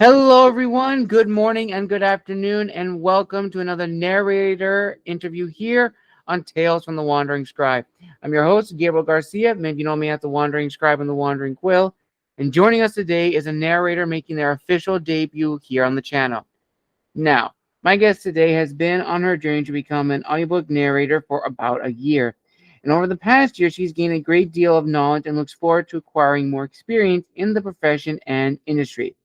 Hello, everyone. Good morning and good afternoon, and welcome to another narrator interview here on Tales from the Wandering Scribe. I'm your host, Gabriel Garcia. Maybe you know me as the Wandering Scribe and the Wandering Quill. And joining us today is a narrator making their official debut here on the channel. Now, my guest today has been on her journey to become an audiobook narrator for about a year. And over the past year, she's gained a great deal of knowledge and looks forward to acquiring more experience in the profession and industry.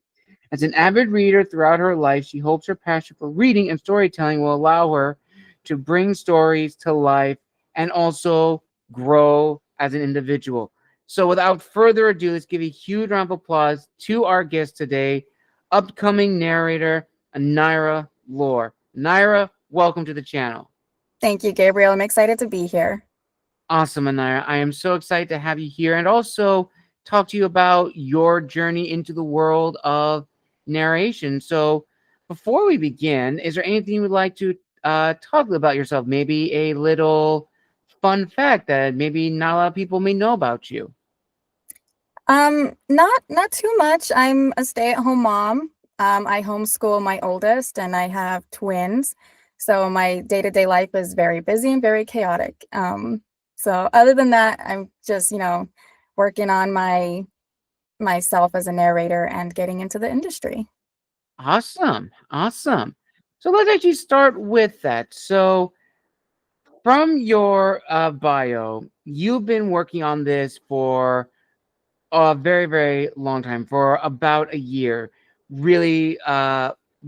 As an avid reader throughout her life, she hopes her passion for reading and storytelling will allow her to bring stories to life and also grow as an individual. So without further ado, let's give a huge round of applause to our guest today, upcoming narrator, Aneira Lore. Aneira, welcome to the channel. Thank you, Gabriel. I'm excited to be here. Awesome, Aneira. I am so excited to have you here and also talk to you about your journey into the world of narration. So before we begin, is there anything you would like to talk about yourself? Maybe a little fun fact that maybe not a lot of people may know about you. Not too much. I'm a stay-at-home mom. I homeschool my oldest, and I have twins. So my day-to-day life is very busy and very chaotic. So other than that, I'm just, working on myself as a narrator and getting into the industry. Awesome. So let's actually start with that. So from your bio, you've been working on this for a very, very long time, for about a year, really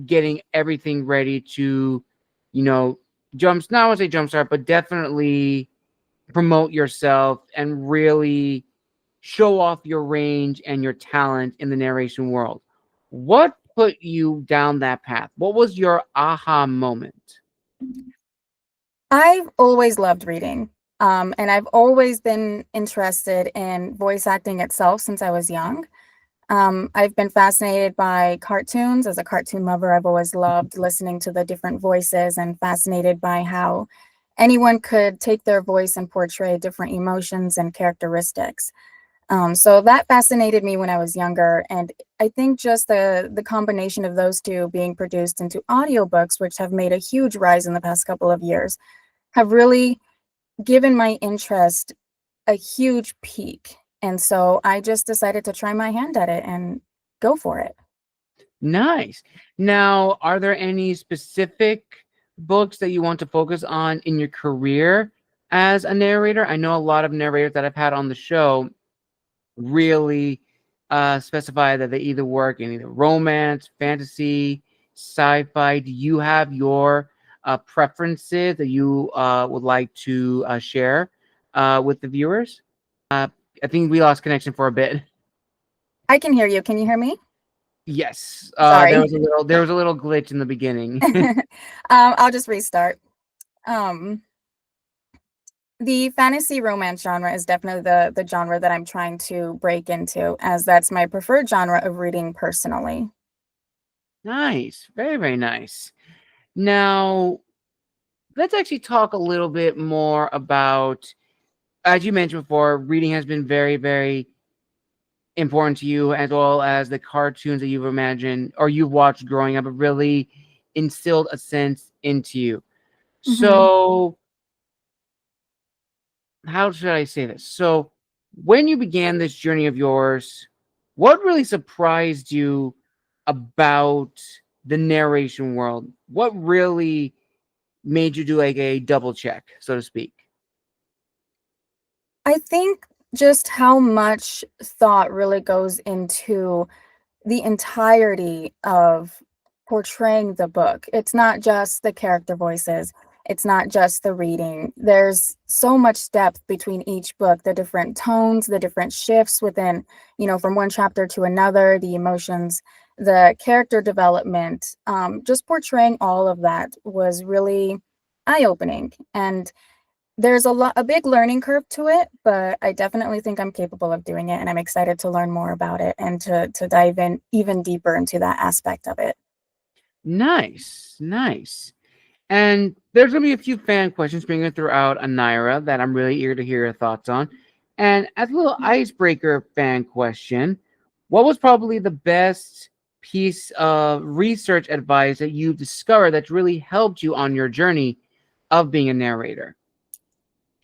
getting everything ready to, not want to say jumpstart, but definitely promote yourself and really show off your range and your talent in the narration world. What put you down that path? What was your aha moment? I've always loved reading, and I've always been interested in voice acting itself since I was young. I've been fascinated by cartoons. As a cartoon lover, I've always loved listening to the different voices and fascinated by how anyone could take their voice and portray different emotions and characteristics. So that fascinated me when I was younger. And I think just the combination of those two being produced into audiobooks, which have made a huge rise in the past couple of years, have really given my interest a huge peak. And so I just decided to try my hand at it and go for it. Nice. Now, are there any specific books that you want to focus on in your career as a narrator? I know a lot of narrators that I've had on the show really specify that they either work in either romance, fantasy, sci-fi. Do you have your preferences that you would like to share with the viewers? I think we lost connection for a bit. I can hear you. Can you hear me? Yes, Sorry. there was a little glitch in the beginning. I'll just restart. Um, the fantasy romance genre is definitely the genre that I'm trying to break into, as that's my preferred genre of reading personally. Nice, very, very nice. Now, let's actually talk a little bit more about, as you mentioned before, reading has been very, very important to you, as well as the cartoons that you've imagined or you've watched growing up have really instilled a sense into you. Mm-hmm. So, how should I say this? So, when you began this journey of yours, what really surprised you about the narration world? What really made you do like a double check, so to speak? I think just how much thought really goes into the entirety of portraying the book. It's not just the character voices. It's not just the reading. There's so much depth between each book, the different tones, the different shifts within, from one chapter to another, the emotions, the character development. Just portraying all of that was really eye-opening. And there's a big learning curve to it, but I definitely think I'm capable of doing it, and I'm excited to learn more about it and to dive in even deeper into that aspect of it. Nice. And there's going to be a few fan questions being throughout Aniera that I'm really eager to hear your thoughts on. And as a little icebreaker fan question, what was probably the best piece of research advice that you discovered that's really helped you on your journey of being a narrator?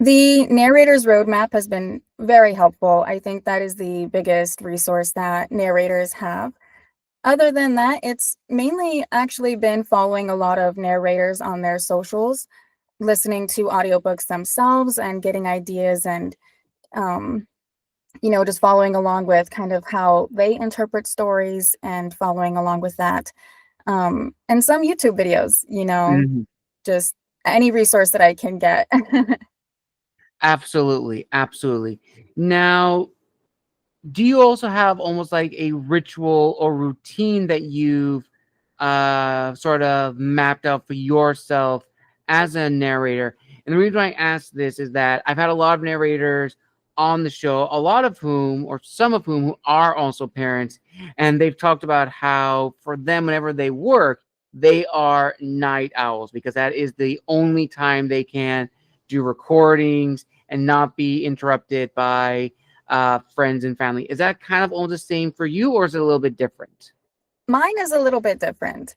The narrator's roadmap has been very helpful. I think that is the biggest resource that narrators have. Other than that, it's mainly actually been following a lot of narrators on their socials, listening to audiobooks themselves and getting ideas and, um, just following along with kind of how they interpret stories and following along with that. And some YouTube videos, Mhm. just any resource that I can get. Absolutely, absolutely. Now, do you also have almost like a ritual or routine that you've sort of mapped out for yourself as a narrator? And the reason why I ask this is that I've had a lot of narrators on the show, a lot of whom, or some of whom, who are also parents, and they've talked about how for them, whenever they work, they are night owls because that is the only time they can do recordings and not be interrupted by friends and family. Is that kind of almost the same for you, or is it a little bit different? Mine is a little bit different.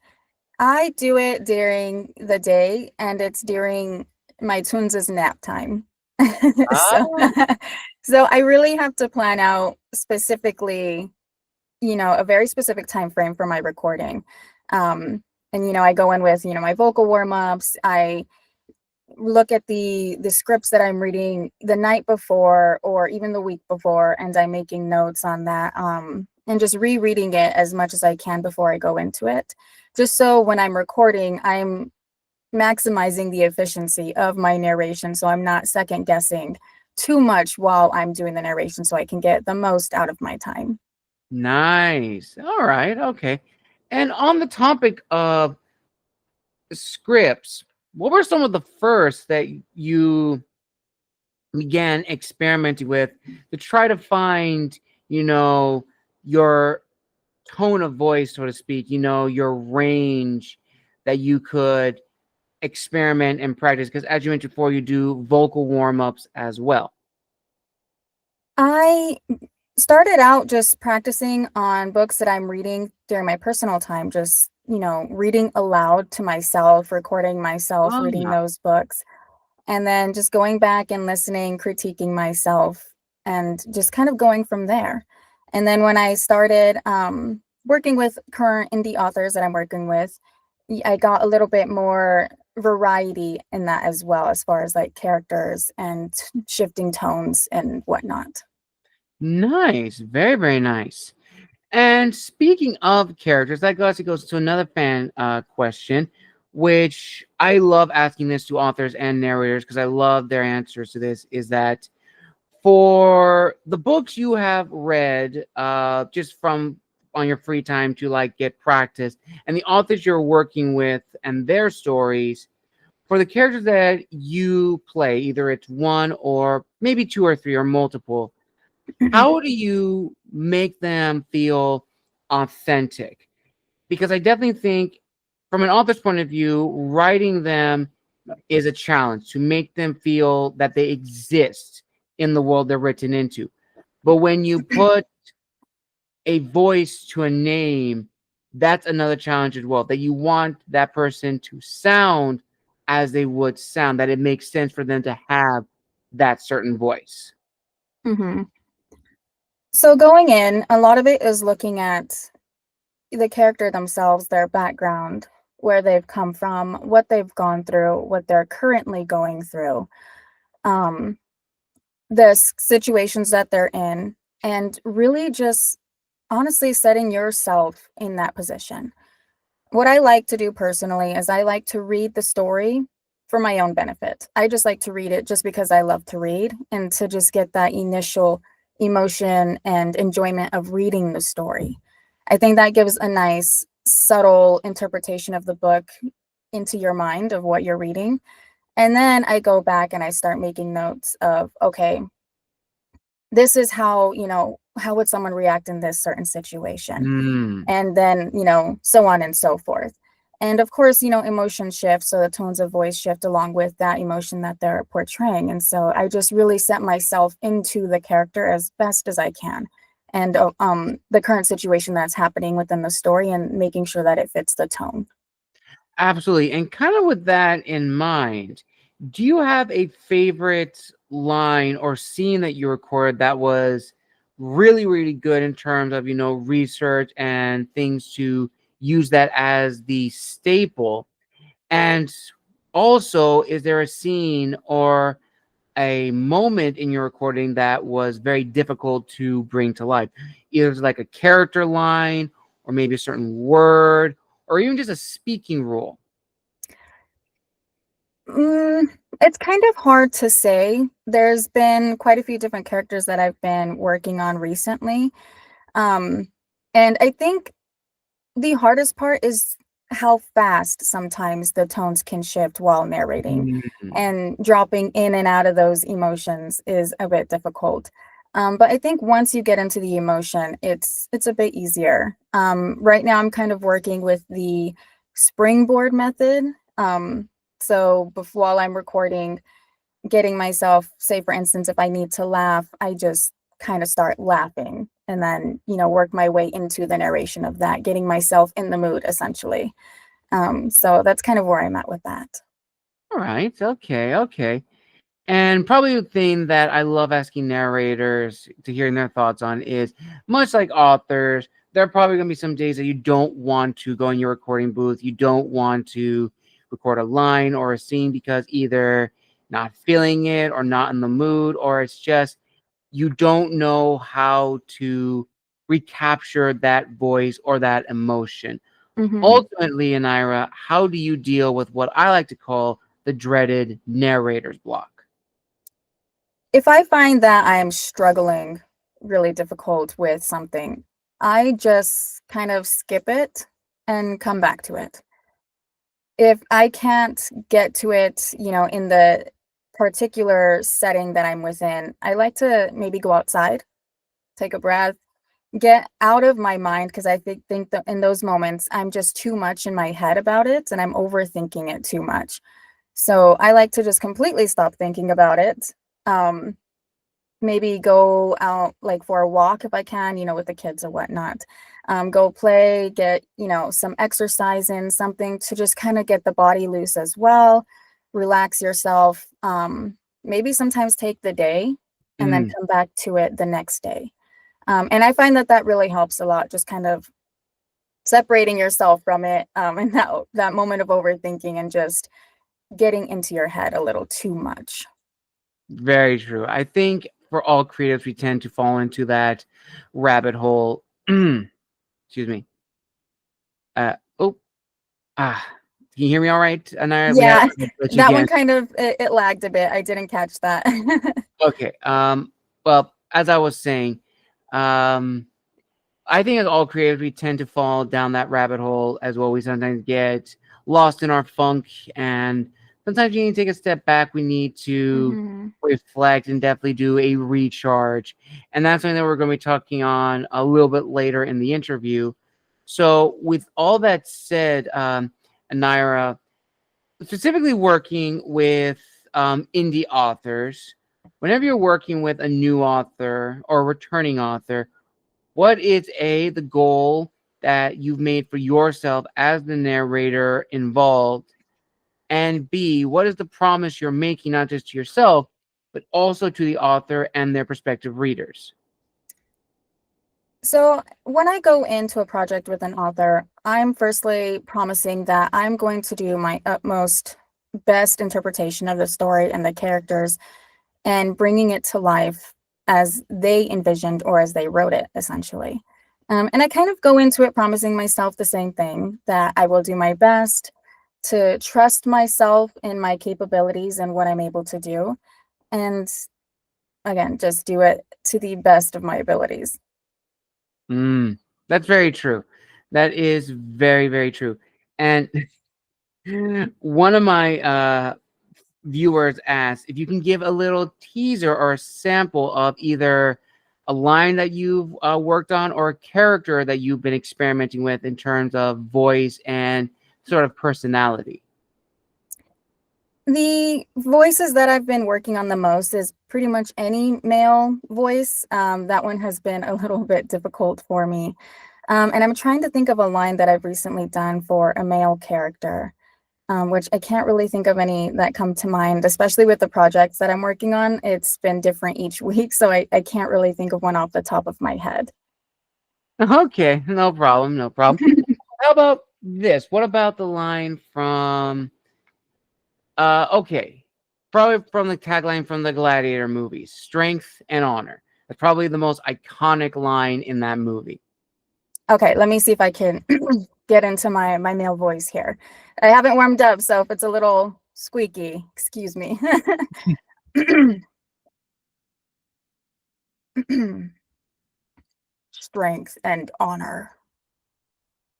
I do it during the day, and it's during my twins' nap time. So, Ah, so I really have to plan out specifically, a very specific time frame for my recording. And I go in with, my vocal warm-ups. I look at the scripts that I'm reading the night before or even the week before, and I'm making notes on that, and just rereading it as much as I can before I go into it, just so when I'm recording, I'm maximizing the efficiency of my narration, so I'm not second guessing too much while I'm doing the narration, so I can get the most out of my time. nice. All right. Okay. And on the topic of scripts, what were some of the first that you began experimenting with to try to find, you know, your tone of voice, so to speak, your range that you could experiment and practice? Because as you mentioned before, you do vocal warm-ups as well. I started out just practicing on books that I'm reading during my personal time, just, reading aloud to myself, recording myself reading Ah, those books, and then just going back and listening, critiquing myself, and just kind of going from there. And then when I started working with current indie authors that I'm working with, I got a little bit more variety in that as well, as far as like characters and shifting tones and whatnot. nice. Very, very nice. And speaking of characters, that actually goes to another fan question, which I love asking this to authors and narrators because I love their answers to this, is that for the books you have read just from on your free time to like get practice, and the authors you're working with and their stories, for the characters that you play, either it's one or maybe two or three or multiple, how do you make them feel authentic? Because I definitely think from an author's point of view, writing them is a challenge to make them feel that they exist in the world they're written into. But when you put a voice to a name, that's another challenge as well. That you want that person to sound as they would sound, that it makes sense for them to have that certain voice. Hmm. So going in, a lot of it is looking at the character themselves, their background, where they've come from, what they've gone through, what they're currently going through, um, the situations that they're in, and really just honestly setting yourself in that position. What I like to do personally is I like to read the story for my own benefit. I just like to read it just because I love to read and to just get that initial emotion and enjoyment of reading the story. I think that gives a nice, subtle interpretation of the book into your mind of what you're reading. And then I go back and I start making notes of, okay, this is how, how would someone react in this certain situation? Mm. And then, so on and so forth. And of course, emotion shifts, so the tones of voice shift along with that emotion that they're portraying. And so I just really set myself into the character as best as I can and the current situation that's happening within the story, and making sure that it fits the tone. Absolutely. And kind of with that in mind, do you have a favorite line or scene that you recorded that was really, really good in terms of, research and things to use that as the staple? And also, is there a scene or a moment in your recording that was very difficult to bring to life? Either it's like a character line or maybe a certain word or even just a speaking rule. It's kind of hard to say. There's been quite a few different characters that I've been working on recently. Um, and I think the hardest part is how fast sometimes the tones can shift while narrating, Mm. and dropping in and out of those emotions is a bit difficult. But I think once you get into the emotion, it's a bit easier. Right now, I'm kind of working with the springboard method. So before, while I'm recording, getting myself, say for instance, if I need to laugh, I just kind of start laughing, and then work my way into the narration of that, getting myself in the mood essentially. So that's kind of where I'm at with that. All right. Okay. Okay. And probably the thing that I love asking narrators to hearing their thoughts on is much like authors, there are probably going to be some days that you don't want to go in your recording booth. You don't want to record a line or a scene because either not feeling it or not in the mood, or it's just you don't know how to recapture that voice or that emotion. Hmm. Ultimately, Aniera, how do you deal with what I like to call the dreaded narrator's block? If I find that I'm struggling really difficult with something, I just kind of skip it and come back to it. If I can't get to it, in the particular setting that I'm within, I like to maybe go outside, take a breath, get out of my mind, because I think that in those moments I'm just too much in my head about it, and I'm overthinking it too much. So I like to just completely stop thinking about it. Um, Maybe go out like for a walk if I can, with the kids or whatnot. Go play, get, some exercise in, something to just kind of get the body loose as well, relax yourself. Maybe sometimes take the day and then Mm, come back to it the next day. And I find that that really helps a lot, just kind of separating yourself from it, in that moment of overthinking and just getting into your head a little too much. very true. I think for all creatives, we tend to fall into that rabbit hole. Excuse me. Oh, can you hear me all right, Anaya? We had Yeah, a glitch that one again. kind of it lagged a bit. I didn't catch that. Okay. Well, as I was saying, um, I think as all creators, we tend to fall down that rabbit hole as well. We sometimes get lost in our funk, and sometimes you need to take a step back. We need to Mhm. reflect and definitely do a recharge. And that's something that we're going to be talking on a little bit later in the interview. So, with all that said, Anaira, specifically working with indie authors, whenever you're working with a new author or a returning author, what is the goal that you've made for yourself as the narrator involved? And B, what is the promise you're making not just to yourself, but also to the author and their prospective readers? So when I go into a project with an author, I'm firstly promising that I'm going to do my utmost best interpretation of the story and the characters, and bringing it to life as they envisioned or as they wrote it, essentially. And I kind of go into it promising myself the same thing, that I will do my best to trust myself in my capabilities and what I'm able to do. And again, just do it to the best of my abilities. Mm, that's very true. That is very, very true. And one of my viewers asked if you can give a little teaser or a sample of either a line that you've worked on or a character that you've been experimenting with in terms of voice and sort of personality. The voices that I've been working on the most is pretty much any male voice. That one has been a little bit difficult for me. And I'm trying to think of a line that I've recently done for a male character, which I can't really think of any that come to mind, especially with the projects that I'm working on. It's been different each week, so I can't really think of one off the top of my head. Okay, no problem, no problem. How about this? What about the line from okay, probably from the tagline from the Gladiator movies, "Strength and Honor." That's probably the most iconic line in that movie. Okay, let me see if I can get into my male voice here. I haven't warmed up, so if it's a little squeaky, excuse me. Strength and honor.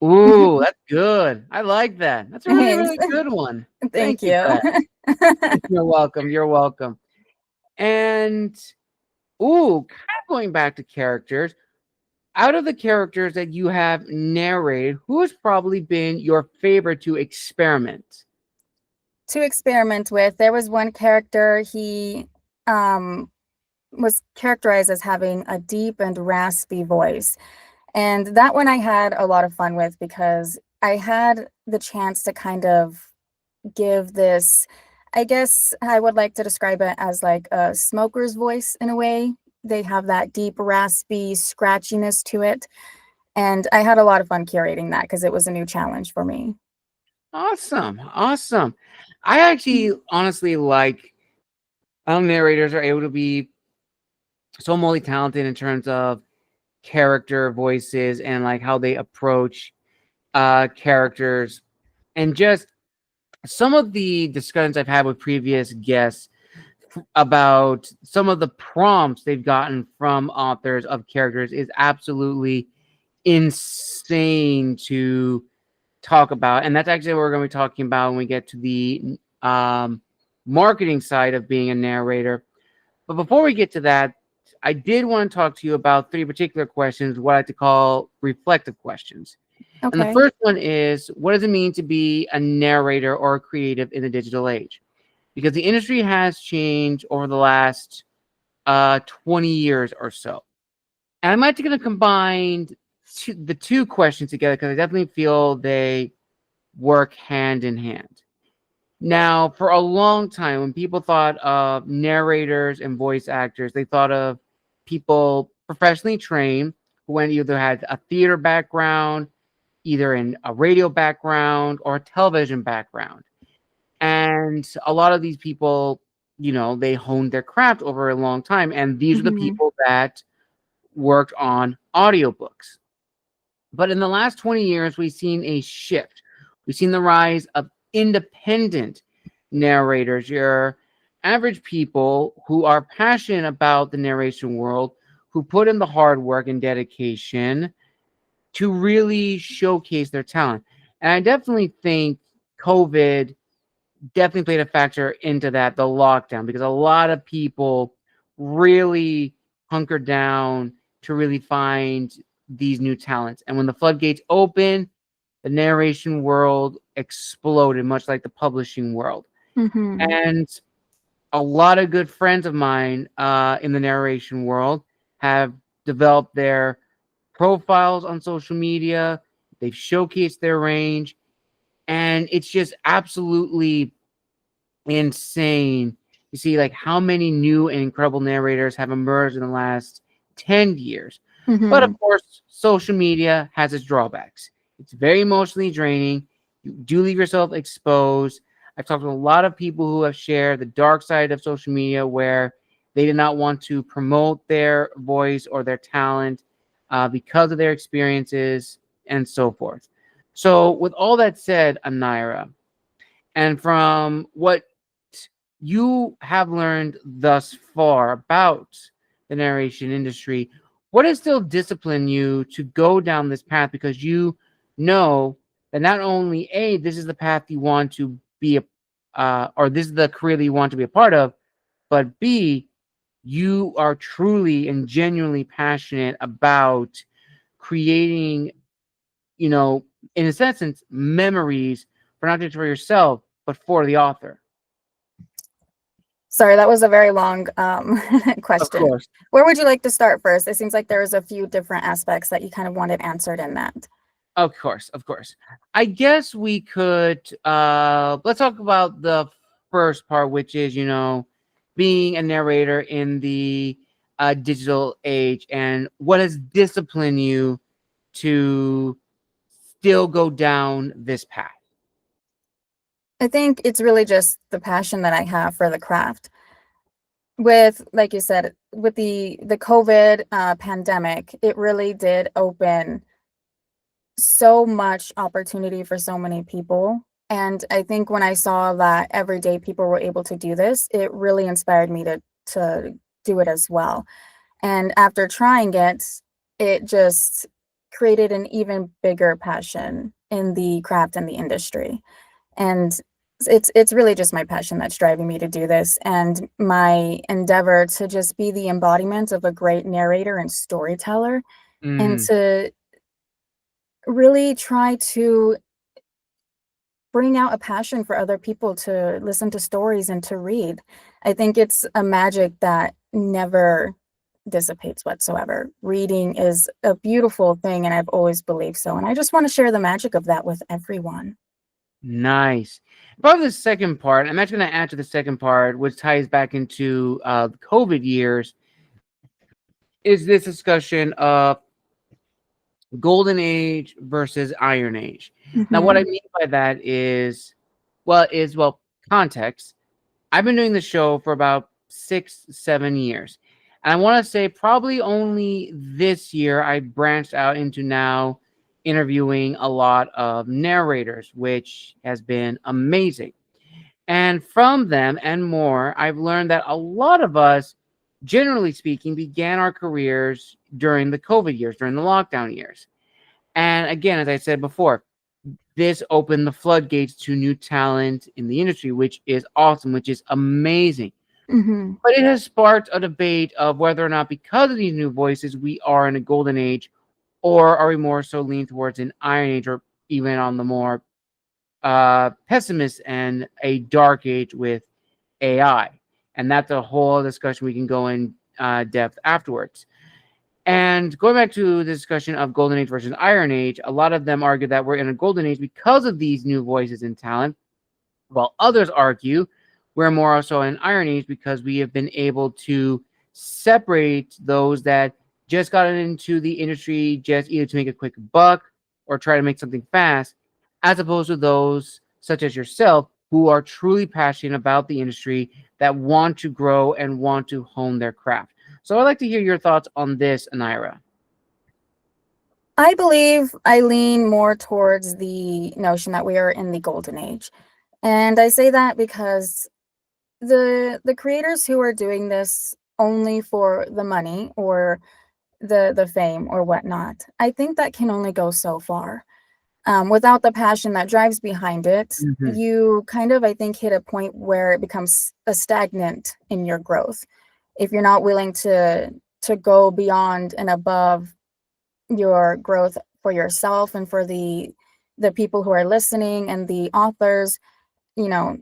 Ooh, that's good. I like that. That's a really, Thanks. really good one. Thank Thank you for you. that. You're welcome. You're welcome. And ooh, kind of going back to characters. Out of the characters that you have narrated, who has probably been your favorite to experiment? To experiment with, there was one character, he um, was characterized as having a deep and raspy voice. And that one I had a lot of fun with because I had the chance to kind of give this, I guess I would like to describe it as like a smoker's voice in a way. They have that deep, raspy scratchiness to it. And I had a lot of fun curating that because it was a new challenge for me. Awesome. Awesome. I actually honestly like how narrators are able to be so multi-talented in terms of character voices and like how they approach characters, and just some of the discussions I've had with previous guests about some of the prompts they've gotten from authors of characters is absolutely insane to talk about. And that's actually what we're going to be talking about when we get to the marketing side of being a narrator. But before we get to that, I did want to talk to you about three particular questions, what I like to call reflective questions. And the Okay. first one is, what does it mean to be a narrator or a creative in the digital age? Because the industry has changed over the last 20 years or so. And I'm actually going to combine the two questions together because I definitely feel they work hand in hand. Now, for a long time, when people thought of narrators and voice actors, they thought of people professionally trained who either had a theater background, either in a radio background or a television background. And a lot of these people, they honed their craft over a long time. And these are the Mhm. people that worked on audiobooks. But in the last 20 years, we've seen a shift. We've seen the rise of independent narrators, your average people who are passionate about the narration world, who put in the hard work and dedication to really showcase their talent. And I definitely think COVID definitely played a factor into that, the lockdown, because a lot of people really hunkered down to really find these new talents. And when the floodgates opened, the narration world exploded, much like the publishing world. Mhm. And a lot of good friends of mine in the narration world have developed their profiles on social media. They've showcased their range, and it's just absolutely insane. You see, like how many new and incredible narrators have emerged in the last 10 years. But of Mhm. course, social media has its drawbacks. It's very emotionally draining. You do leave yourself exposed. I've talked to a lot of people who have shared the dark side of social media where they did not want to promote their voice or their talent because of their experiences and so forth. So, with all that said, Aniera, and from what you have learned thus far about the narration industry, what has still disciplined you to go down this path? Because you know that not only A, this is the path you want to be or this is the career that you want to be a part of, but B, you are truly and genuinely passionate about creating, in a sense, memories for not just for yourself, but for the author. Sorry, that was a very long Of question. course. Where would you like to start first? It seems like there's a few different aspects that you kind of wanted answered in that. Of course, of course. I guess we could let's talk about the first part, which is, being a narrator in the digital age and what has disciplined you to still go down this path. I think it's really just the passion that I have for the craft. With, like you said, with the COVID pandemic, it really did open so much opportunity for so many people. And I think when I saw that everyday people were able to do this, it really inspired me to do it as well. And after trying it, it just created an even bigger passion in the craft and the industry. And it's really just my passion that's driving me to do this, and my endeavor to just be the embodiment of a great narrator and storyteller, and Mm, to really try to bring out a passion for other people to listen to stories and to read. I think it's a magic that never dissipates whatsoever. Reading is a beautiful thing, and I've always believed so. And I just want to share the magic of that with everyone. nice. Probably the second part, I'm actually going to add to the second part, which ties back into the COVID years, is this discussion of golden age versus iron age. Now, what I Hmm. mean by that is context. I've been doing the show for about 6, 7 years. And I want to say probably only this year I branched out into now interviewing a lot of narrators, which has been amazing. And from them and more, I've learned that a lot of us, generally speaking, began our careers during the COVID years, during the lockdown years. And again, as I said before, this opened the floodgates to new talent in the industry, which is awesome, which is amazing. Hmm. But it has sparked a debate of whether or not, because of these new voices, we are in a golden age, or are we more so leaning towards an iron age, or even on the more pessimist and a dark age with AI. And that's a whole discussion we can go in depth afterwards. And going back to the discussion of Golden Age versus Iron Age, a lot of them argue that we're in a Golden Age because of these new voices and talent, while others argue we're more so in Iron Age because we have been able to separate those that just got into the industry just either to make a quick buck or try to make something fast, as opposed to those such as yourself who are truly passionate about the industry, that want to grow and want to hone their craft. So I'd like to hear your thoughts on this, Aniera. I believe I lean more towards the notion that we are in the golden age. And I say that because the creators who are doing this only for the money or the fame or whatnot, I think that can only go so far. Without the passion that drives behind it, Mhm. you kind of, I think, hit a point where it becomes a stagnant in your growth. If you're not willing to go beyond and above your growth for yourself and for the people who are listening and the authors, you know,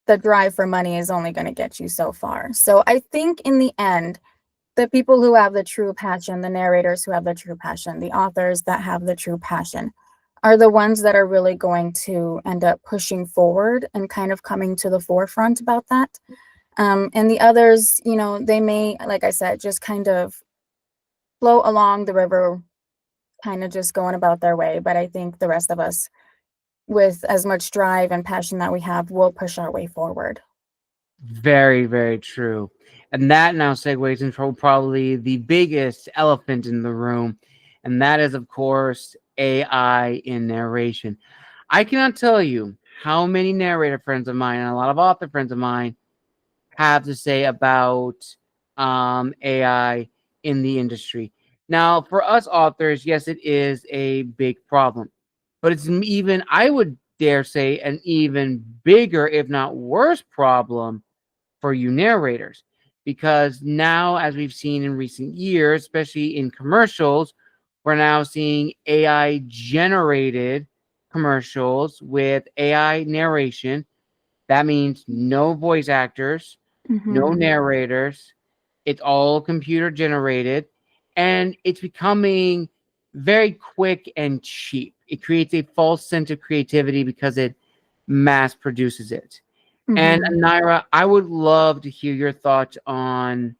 the drive for money is only going to get you so far. So I think in the end, the people who have the true passion, the narrators who have the true passion, the authors that have the true passion, are the ones that are really going to end up pushing forward and kind of coming to the forefront about that. And the others, they may, like I said, just kind of float along the river, kind of just going about their way. But I think the rest of us, with as much drive and passion that we have, will push our way forward. Very, very true. And that now segues into probably the biggest elephant in the room, and that is, of course, AI in narration. I cannot tell you how many narrator friends of mine and a lot of author friends of mine have to say about AI in the industry. Now, for us authors, yes, it is a big problem, but it's even, I would dare say, an even bigger, if not worse, problem for you narrators, because now, as we've seen in recent years, especially in commercials, we're now seeing AI generated commercials with AI narration. That means no voice actors, no Mhm. narrators. It's all computer generated, and it's becoming very quick and cheap. It creates a false sense of creativity because it mass produces it. And Mhm. Naira, I would love to hear your thoughts on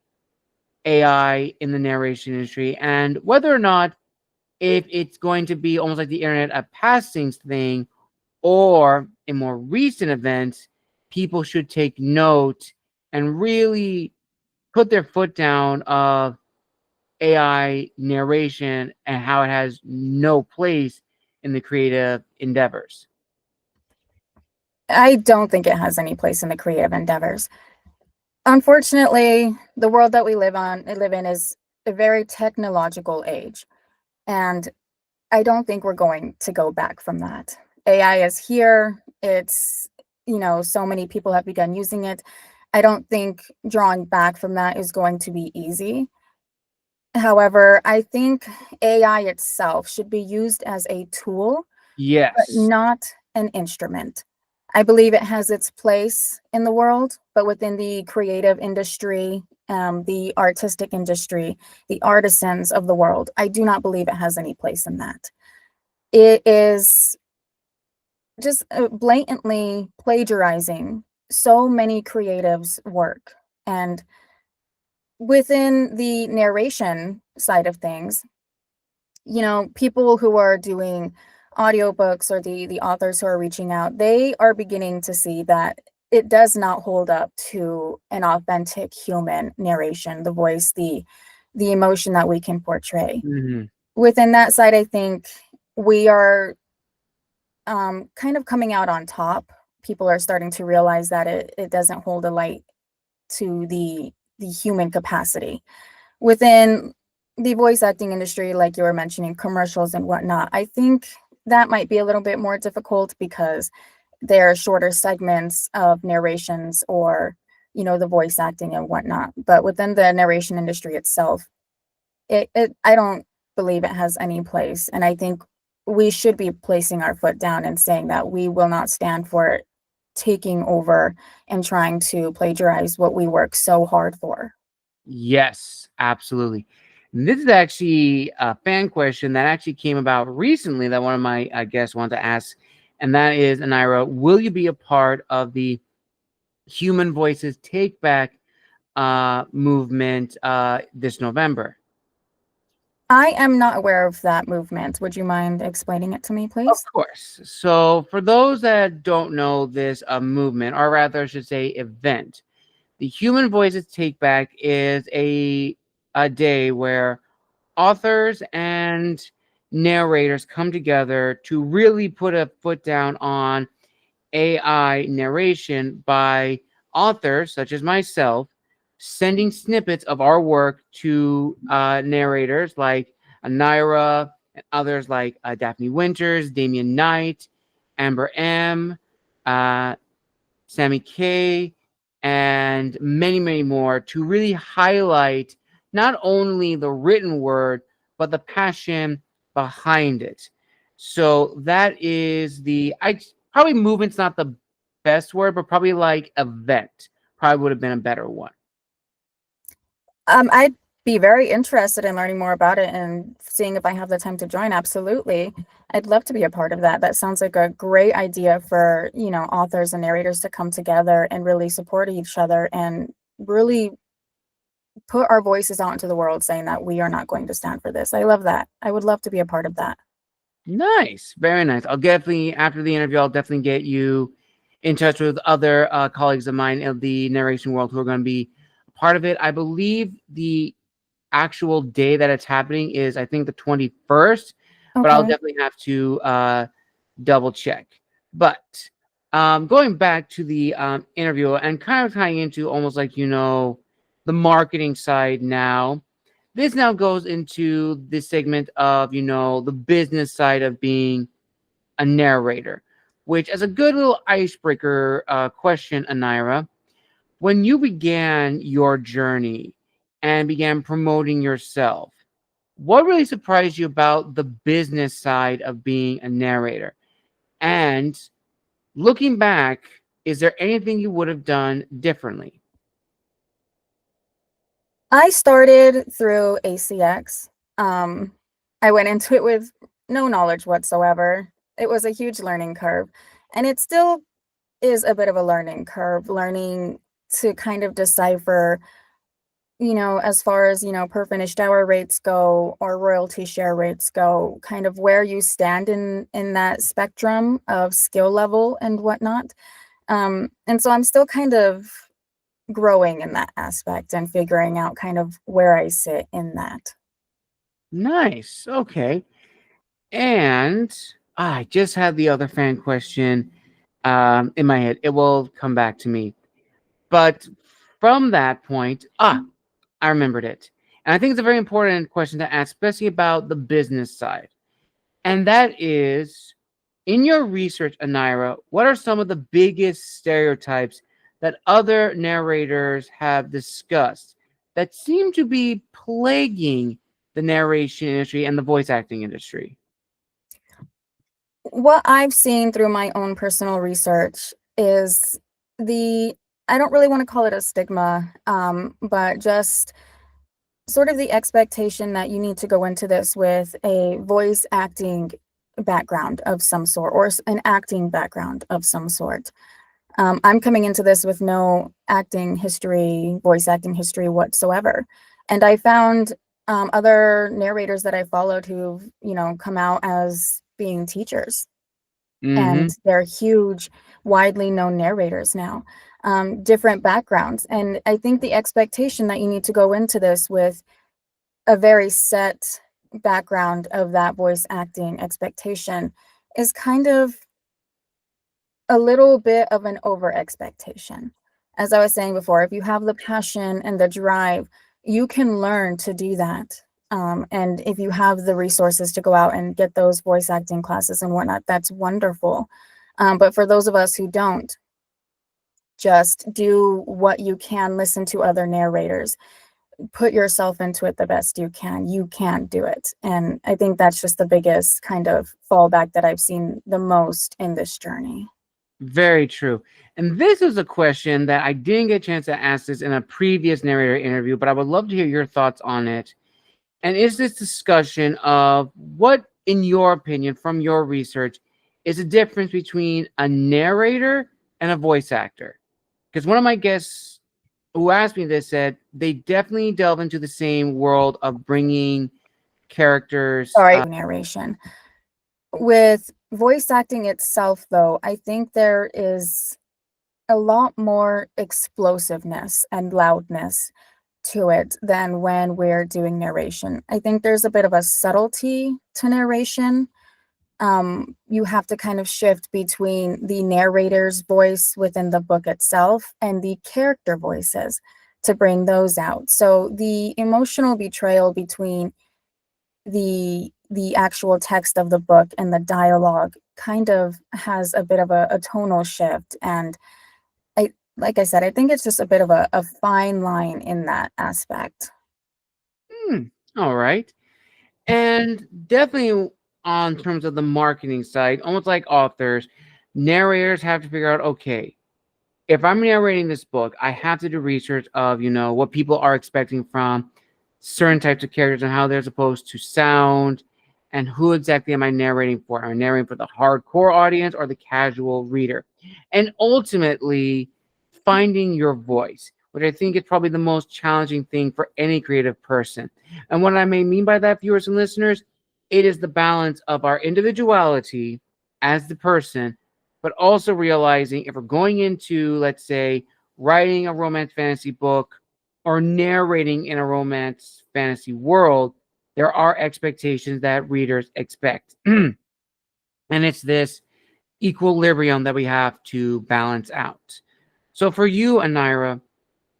AI in the narration industry and whether or not if it's going to be almost like the internet a passing thing or in more recent events, people should take note and really put their foot down of AI narration and how it has no place in the creative endeavors. I don't think it has any place in the creative endeavors. Unfortunately, the world that we live in is a very technological age, and I don't think we're going to go back from that. AI is here. It's, so many people have begun using it. I don't think drawing back from that is going to be easy. However, I think AI itself should be used as a tool, but Yes. not an instrument. I believe it has its place in the world, but within the creative industry, the artistic industry, the artisans of the world, I do not believe it has any place in that. It is just blatantly plagiarizing so many creatives' work. And within the narration side of things, people who are doing audiobooks or the authors who are reaching out, they are beginning to see that it does not hold up to an authentic human narration, the voice, the emotion that we can portray. Mhm. Within that side, I think we are kind of coming out on top. People are starting to realize that it doesn't hold a light to the human capacity within the voice acting industry, like you were mentioning, commercials and whatnot. I think that might be a little bit more difficult because there are shorter segments of narrations or, the voice acting and whatnot. But within the narration industry itself, it I don't believe it has any place. And I think we should be placing our foot down and saying that we will not stand for taking over and trying to plagiarize what we work so hard for. Yes, absolutely. And this is actually a fan question that actually came about recently that one of my guests wanted to ask, and that is, Aniera, will you be a part of the Human Voices Take Back movement this November? I am not aware of that movement. Would you mind explaining it to me, Of please? course. So, for those that don't know this movement, or rather, I should say, event, the Human Voices Take Back is a day where authors and narrators come together to really put a foot down on AI narration by authors such as myself sending snippets of our work to narrators like Aneira and others like Daphne Winters, Damian Knight, Amber M, uh, Sammy K, and many, many more to really highlight not only the written word, but the passion behind it. So that is I probably movement's not the best word, but probably like event probably would have been a better one. I'd be very interested in learning more about it and seeing if I have the time to join. Absolutely. I'd love to be a part of that. That sounds like a great idea for, authors and narrators to come together and really support each other and really put our voices out into the world saying that we are not going to stand for this. I love that. I would love to be a part of that. Nice, very nice. I'll definitely after the interview, I'll definitely get you in touch with other colleagues of mine of the narration world who are going to be a part of it. I believe the actual day that it's happening is I think the 21st, but I'll Okay. definitely have to double check. But going back to the interview and kind of tying into almost like the marketing side now, this now goes into the segment of the business side of being a narrator, which as a good little icebreaker question, Aniera, when you began your journey and began promoting yourself, what really surprised you about the business side of being a narrator? And looking back, is there anything you would have done differently? I started through ACX. Um, I went into it with no knowledge whatsoever. It was a huge learning curve, and it still is a bit of a learning curve, learning to kind of decipher, as far as, per finished hour rates go or royalty share rates go, kind of where you stand in that spectrum of skill level and whatnot. And so I'm still kind of growing in that aspect and figuring out kind of where I sit in that. Nice. Okay. And I just had the other fan question in my head. It will come back to me. But from that point, I remembered it. And I think it's a very important question to ask, especially about the business side. And that is, in your research, Aneira, what are some of the biggest stereotypes that other narrators have discussed that seem to be plaguing the narration industry and the voice acting industry? What I've seen through my own personal research is the, I don't really want to call it a stigma, but just sort of the expectation that you need to go into this with a voice acting background of some sort or an acting background of some sort. I'm coming into this with no acting history, voice acting history whatsoever. And I found other narrators that I followed who've, come out as being teachers, and Mm-hmm. they're huge, widely known narrators now, different backgrounds. And I think the expectation that you need to go into this with a very set background of that voice acting expectation is kind of a little bit of an over expectation. As I was saying before, if you have the passion and the drive, you can learn to do that. And if you have the resources to go out and get those voice acting classes and whatnot, that's wonderful. But for those of us who don't, just do what you can, listen to other narrators, put yourself into it the best you can. You can do it. And I think that's just the biggest kind of fallback that I've seen the most in this journey. Very true. And this is a question that I didn't get a chance to ask this in a previous narrator interview, but I would love to hear your thoughts on it. And is this discussion of what, in your opinion, from your research, is the difference between a narrator and a voice actor? Because one of my guests who asked me this said they definitely delve into the same world of bringing characters. Sorry, narration. With voice acting itself, though, I think there is a lot more explosiveness and loudness to it than when we're doing narration. I think there's a bit of a subtlety to narration. You have to kind of shift between the narrator's voice within the book itself and the character voices to bring those out. So the emotional betrayal between the actual text of the book and the dialogue kind of has a bit of a tonal shift. And like I said, I think it's just a bit of a fine line in that aspect. Hmm, all right. And definitely on terms of the marketing side, almost like authors, narrators have to figure out, okay, if I'm narrating this book, I have to do research of, what people are expecting from certain types of characters and how they're supposed to sound and who exactly am I narrating for? Am I narrating for the hardcore audience or the casual reader? And ultimately, finding your voice, which I think is probably the most challenging thing for any creative person. And what I may mean by that, viewers and listeners, it is the balance of our individuality as the person, but also realizing if we're going into, let's say, writing a romance fantasy book or narrating in a romance fantasy world, there are expectations that readers expect. And it's this equilibrium that we have to balance out. So for you, Aneira,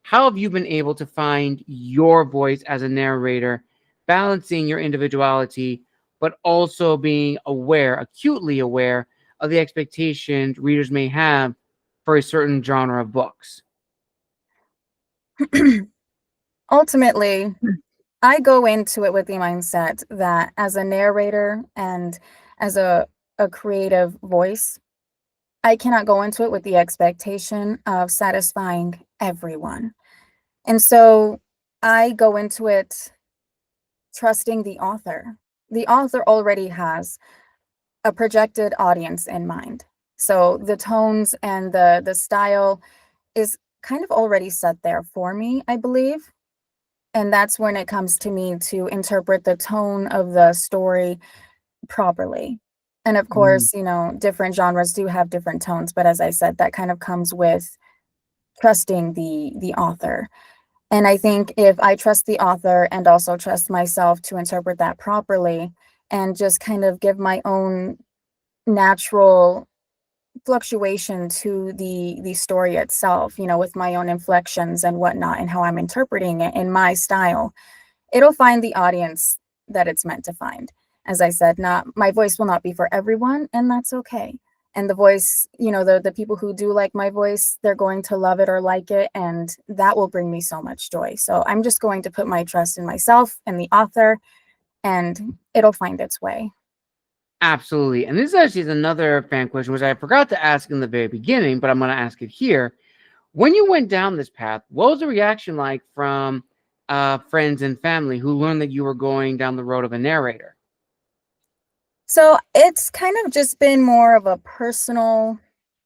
how have you been able to find your voice as a narrator, balancing your individuality, but also being aware, acutely aware of the expectations readers may have for a certain genre of books? Ultimately, I go into it with the mindset that as a narrator and as a creative voice, I cannot go into it with the expectation of satisfying everyone. And so I go into it trusting the author. The author already has a projected audience in mind. So the tones and the style is kind of already set there for me, I believe. And that's when it comes to me to interpret the tone of the story properly. And of Mm, course, different genres do have different tones, but as I said, that kind of comes with trusting the author. And I think if I trust the author and also trust myself to interpret that properly and just kind of give my own natural fluctuation to the story itself, with my own inflections and whatnot and how I'm interpreting it in my style, it'll find the audience that it's meant to find. As I said, not my voice will not be for everyone, and that's okay. And the voice, the people who do like my voice, they're going to love it or like it, and that will bring me so much joy. So I'm just going to put my trust in myself and the author, and it'll find its way. absolutely. And this actually is another fan question, which I forgot to ask in the very beginning, but I'm going to ask it here. When you went down this path, what was the reaction like from friends and family who learned that you were going down the road of a narrator? So it's kind of just been more of a personal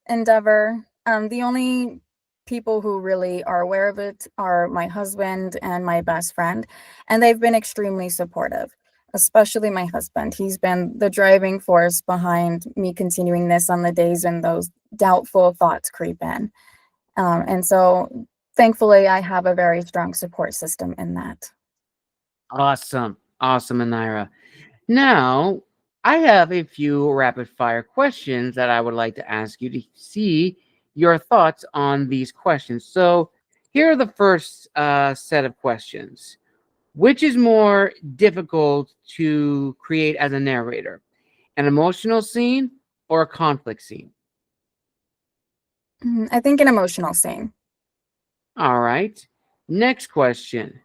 endeavor. The only people who really are aware of it are my husband and my best friend, and they've been extremely supportive, especially my husband. He's been the driving force behind me continuing this on the days when those doubtful thoughts creep in. And so thankfully, I have a very strong support system in that. Awesome. Awesome, Aniera. Now, I have a few rapid fire questions that I would like to ask you to see your thoughts on these questions. So, here are the first set of questions. Which is more difficult to create as a narrator? An emotional scene or a conflict scene? I think an emotional scene. All right. Next question.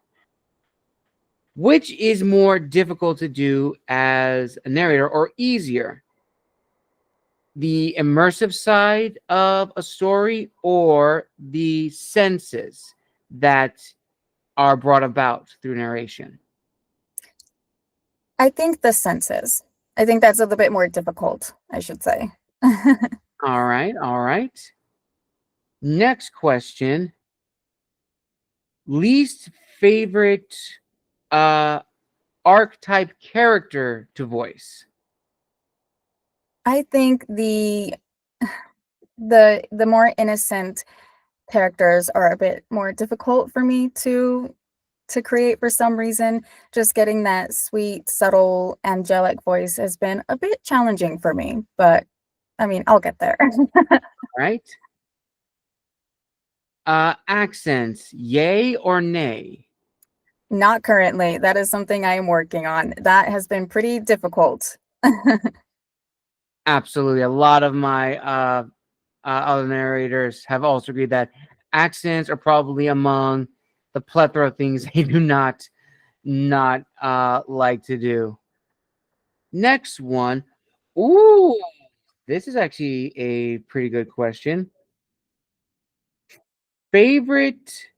Which is more difficult to do as a narrator or easier? The immersive side of a story or the senses that are brought about through narration? I think the senses. I think that's a little bit more difficult, I should say. All right. All right. Next question. Least favorite uh archetype character to voice? I think the more innocent characters are a bit more difficult for me to create for some reason. Just getting that sweet, subtle, angelic voice has been a bit challenging for me, but I mean, I'll get there. Right. Accents, yay or nay? Not currently. That is something I am working on. That has been pretty difficult. Absolutely. A lot of my other narrators have also agreed that accents are probably among the plethora of things they do not like to do. Next one. Ooh, this is actually a pretty good question. Favorite.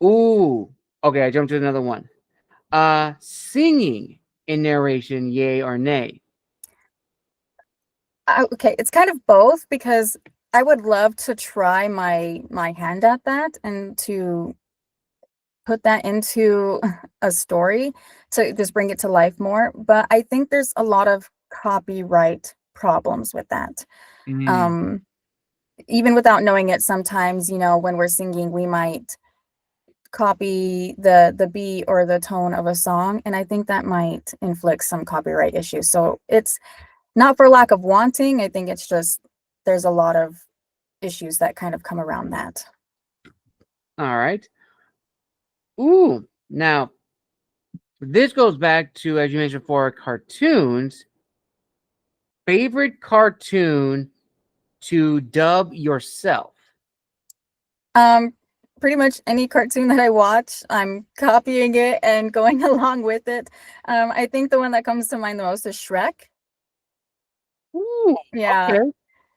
Ooh. Okay, I jumped to another one. Singing in narration, yay or nay? Okay, it's kind of both because I would love to try my hand at that and to put that into a story to just bring it to life more, but I think there's a lot of copyright problems with that. Mm, Um, Even without knowing it, sometimes, when we're singing, we might copy the beat or the tone of a song, and I think that might inflict some copyright issues. So it's not for lack of wanting, I think it's just there's a lot of issues that kind of come around that. all right. Ooh. Now, this goes back to, as you mentioned before, cartoons. Favorite cartoon to dub yourself? Um, Pretty much any cartoon that I watch, I'm copying it and going along with it. I think the one that comes to mind the most is Shrek. Ooh, Yeah, okay.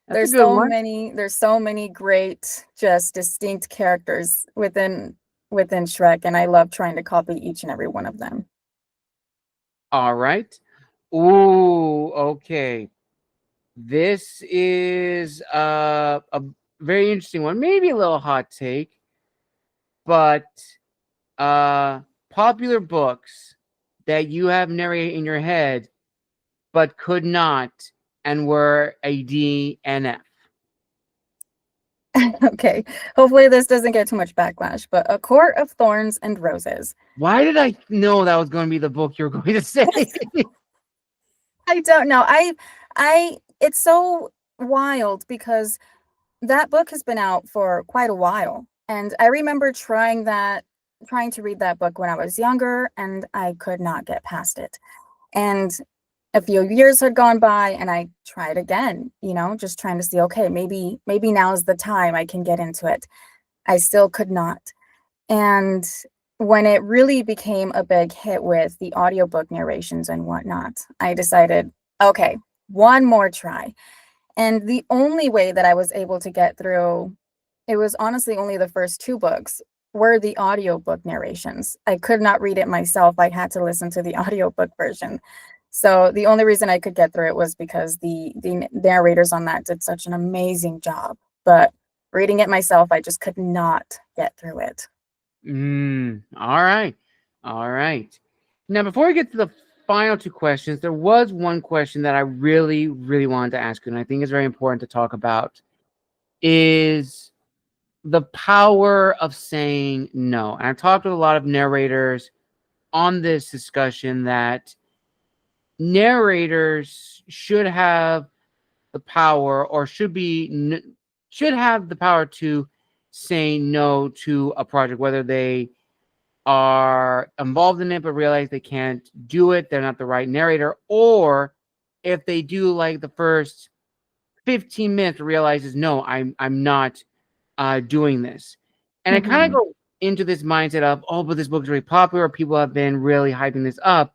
That's a good one. there's so many great, just distinct characters within. within Shrek, and I love trying to copy each and every one of them. All right. Ooh, okay. This is a very interesting one. Maybe a little hot take, but uh, popular books that you have narrated in your head but could not and were a DNF. Okay, hopefully this doesn't get too much backlash, but A Court of Thorns and Roses. Why did I know that was going to be the book you were going to say? I don't know. It's so wild because that book has been out for quite a while. And I remember trying to read that book when I was younger, and I could not get past it. And a few years had gone by, and I tried again, just trying to see, okay, maybe now is the time I can get into it. I still could not. And when it really became a big hit with the audiobook narrations and whatnot, I decided, okay, one more try. And the only way that I was able to get through, it was honestly only the first two books, were the audiobook narrations. I could not read it myself. I had to listen to the audiobook version. So the only reason I could get through it was because the narrators on that did such an amazing job. But reading it myself, I just could not get through it. All right. All right. Now, before we get to the final two questions, there was one question that I really, really wanted to ask you, and I think is very important to talk about, is the power of saying no. And I've talked with a lot of narrators on this discussion that narrators should have the power or should have the power to say no to a project, whether they are involved in it but realize they can't do it, they're not the right narrator, or if they do like the first 15 minutes realizes, no, I'm not doing this. And I kind of go into this mindset of, oh, but this book is really popular, people have been really hyping this up,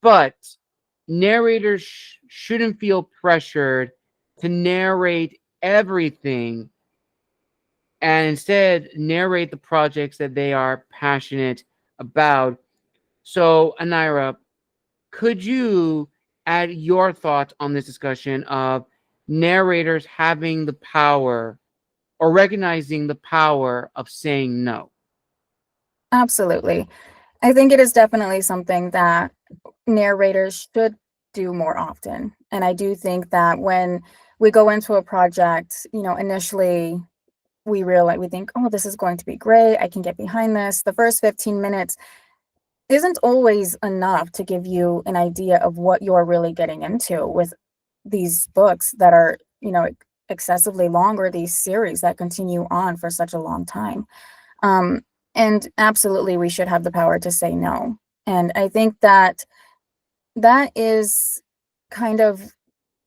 but narrators shouldn't feel pressured to narrate everything and instead narrate the projects that they are passionate about. So, Aneira, could you add your thoughts on this discussion of narrators having the power or recognizing the power of saying no? Absolutely. I think it is definitely something that narrators should do more often. And I do think that when we go into a project, initially we think, oh, this is going to be great. I can get behind this. The first 15 minutes isn't always enough to give you an idea of what you're really getting into with these books that are, excessively long, or these series that continue on for such a long time. And absolutely, we should have the power to say no. And I think that is kind of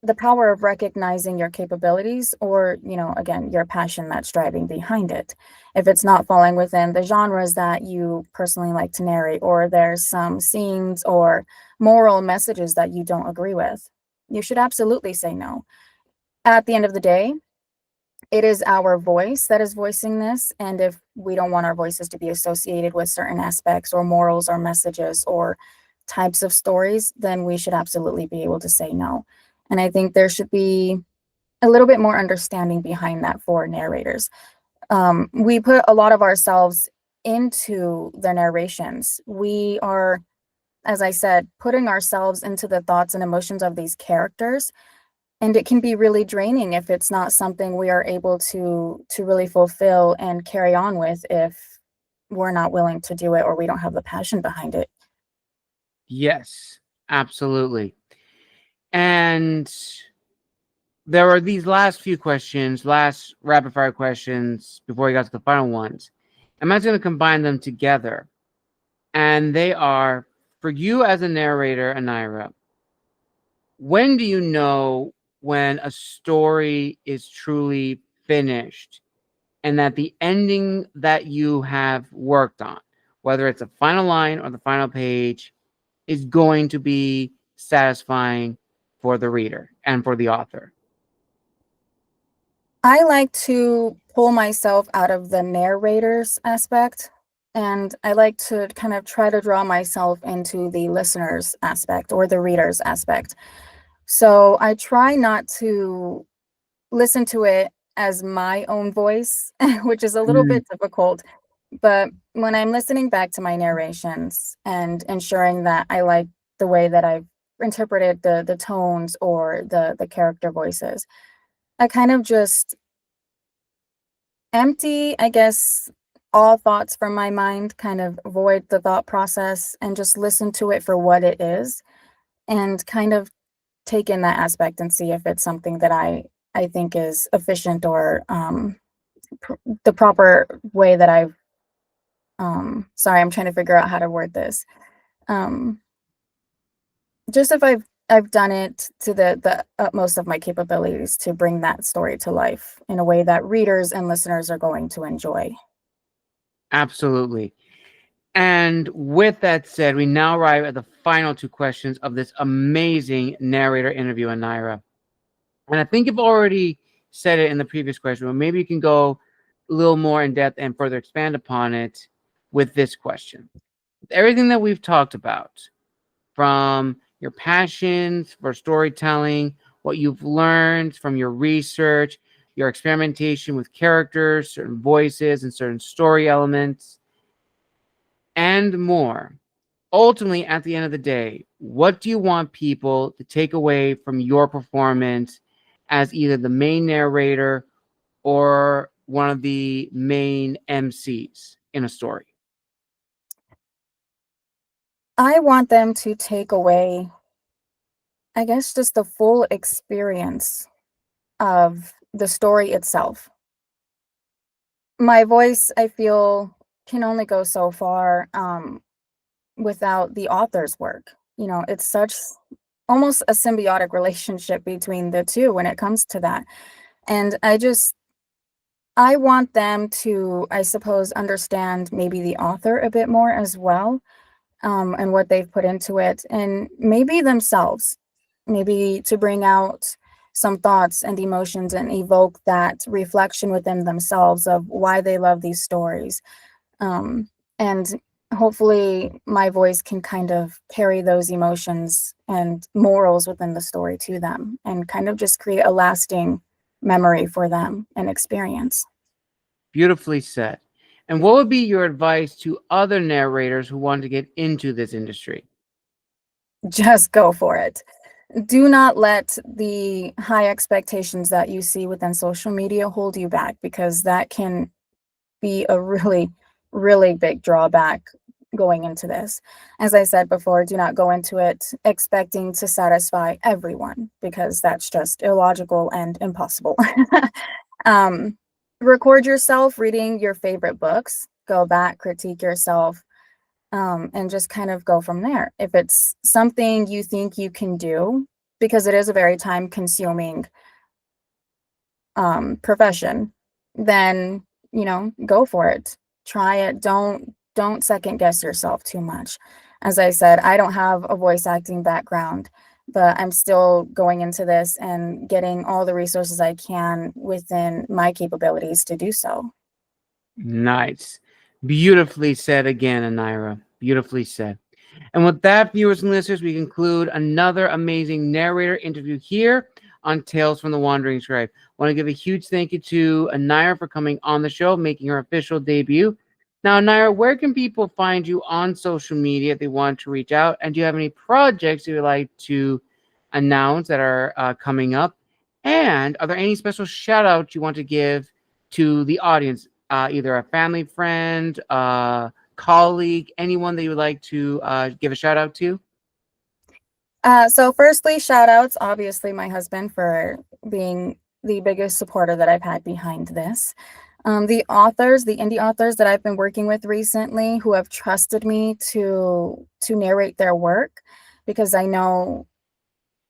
the power of recognizing your capabilities, or, again, your passion that's driving behind it. If it's not falling within the genres that you personally like to narrate, or there's some scenes or moral messages that you don't agree with, you should absolutely say no. At the end of the day, it is our voice that is voicing this. And if we don't want our voices to be associated with certain aspects or morals or messages or types of stories, then we should absolutely be able to say no. And I think there should be a little bit more understanding behind that for narrators. We put a lot of ourselves into the narrations. We are, as I said, putting ourselves into the thoughts and emotions of these characters. And it can be really draining if it's not something we are able to really fulfill and carry on with, if we're not willing to do it or we don't have the passion behind it. Yes, absolutely. And there are these last few questions, last rapid fire questions before we got to the final ones. I'm just going to combine them together. And they are, for you as a narrator, Aneira, when do you know when a story is truly finished and that the ending that you have worked on, whether it's a final line or the final page, is going to be satisfying for the reader and for the author? I like to pull myself out of the narrator's aspect And I like to kind of try to draw myself into the listener's aspect or the reader's aspect. So I try not to listen to it as my own voice, which is a little Mm, bit difficult. But when I'm listening back to my narrations and ensuring that I like the way that I've interpreted the tones or the character voices, I kind of just empty, I guess, all thoughts from my mind, kind of void the thought process and just listen to it for what it is and kind of take in that aspect and see if it's something that I think is efficient or the proper way that I've sorry, I'm trying to figure out how to word this. Um, just if I've done it to the utmost of my capabilities to bring that story to life in a way that readers and listeners are going to enjoy. absolutely. And with that said, we now arrive at the final two questions of this amazing narrator interview, Aneira. And I think you've already said it in the previous question, but maybe you can go a little more in depth and further expand upon it with this question. Everything that we've talked about, from your passions for storytelling, what you've learned from your research, your experimentation with characters, certain voices, and certain story elements, and more. Ultimately, at the end of the day, what do you want people to take away from your performance as either the main narrator or one of the main MCs in a story? I want them to take away, I guess, just the full experience of the story itself. My voice, I feel, can only go so far without the author's work. You know, it's such almost a symbiotic relationship between the two when it comes to that. And I want them to, I suppose, understand maybe the author a bit more as well, and what they've put into it, and maybe themselves, maybe to bring out some thoughts and emotions and evoke that reflection within themselves of why they love these stories. And hopefully my voice can kind of carry those emotions and morals within the story to them and kind of just create a lasting memory for them and experience. Beautifully said. And what would be your advice to other narrators who want to get into this industry? Just go for it. Do not let the high expectations that you see within social media hold you back, because that can be a really, really big drawback going into this. As I said before, do not go into it expecting to satisfy everyone, because that's just illogical and impossible. um, Record yourself reading your favorite books, go back, critique yourself, and just kind of go from there. If it's something you think you can do, because it is a very time consuming profession, then, you know, go for it. Try it. Don't second guess yourself too much. As I said, I don't have a voice acting background, but I'm still going into this and getting all the resources I can within my capabilities to do so. Nice. Beautifully said again, Aneira. Beautifully said. And with that, viewers and listeners, we conclude another amazing narrator interview here on Tales from the Wandering Scribe. I want to give a huge thank you to Aneira for coming on the show, making her official debut. Now, Aneira, where can people find you on social media if they want to reach out? And do you have any projects you would like to announce that are coming up? And are there any special shout outs you want to give to the audience, either a family friend, colleague, anyone that you would like to give a shout out to? So firstly, shout outs, obviously my husband for being the biggest supporter that I've had behind this. The authors, the indie authors that I've been working with recently who have trusted me to narrate their work, because I know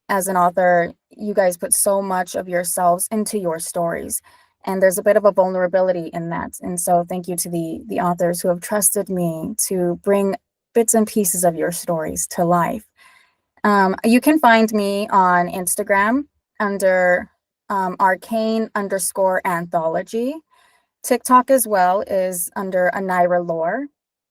as an author, you guys put so much of yourselves into your stories, and there's a bit of a vulnerability in that. And so thank you to the authors who have trusted me to bring bits and pieces of your stories to life. You can find me on Instagram under arcane_anthology. TikTok as well is under Aneira Lore.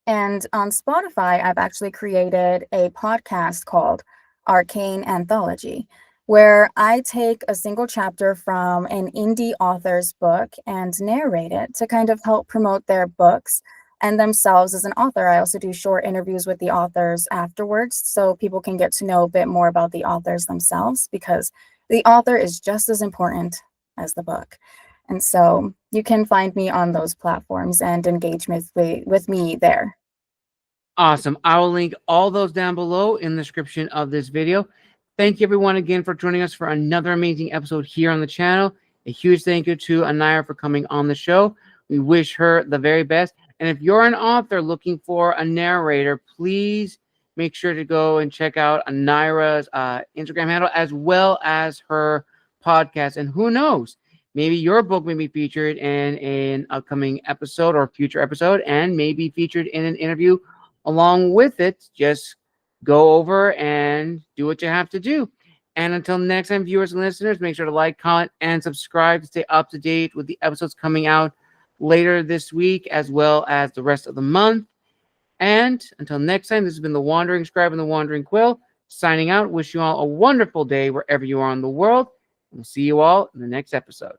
And on Spotify, I've actually created a podcast called Arcane Anthology, where I take a single chapter from an indie author's book and narrate it to kind of help promote their books and themselves as an author. I also do short interviews with the authors afterwards so people can get to know a bit more about the authors themselves, because the author is just as important as the book. And so you can find me on those platforms and engage with me there. Awesome. I will link all those down below in the description of this video. Thank you everyone again for joining us for another amazing episode here on the channel. A huge thank you to Aneira for coming on the show. We wish her the very best. And if you're an author looking for a narrator, please make sure to go and check out Aneira's Instagram handle as well as her podcast. And who knows, maybe your book may be featured in an upcoming episode or future episode and maybe featured in an interview along with it. Just go over and do what you have to do. And until next time, viewers and listeners, make sure to like, comment, and subscribe to stay up to date with the episodes coming out later this week as well as the rest of the month. And until next time, this has been the Wandering Scribe and the Wandering Quill signing out. Wish you all a wonderful day wherever you are in the world. We'll see you all in the next episode.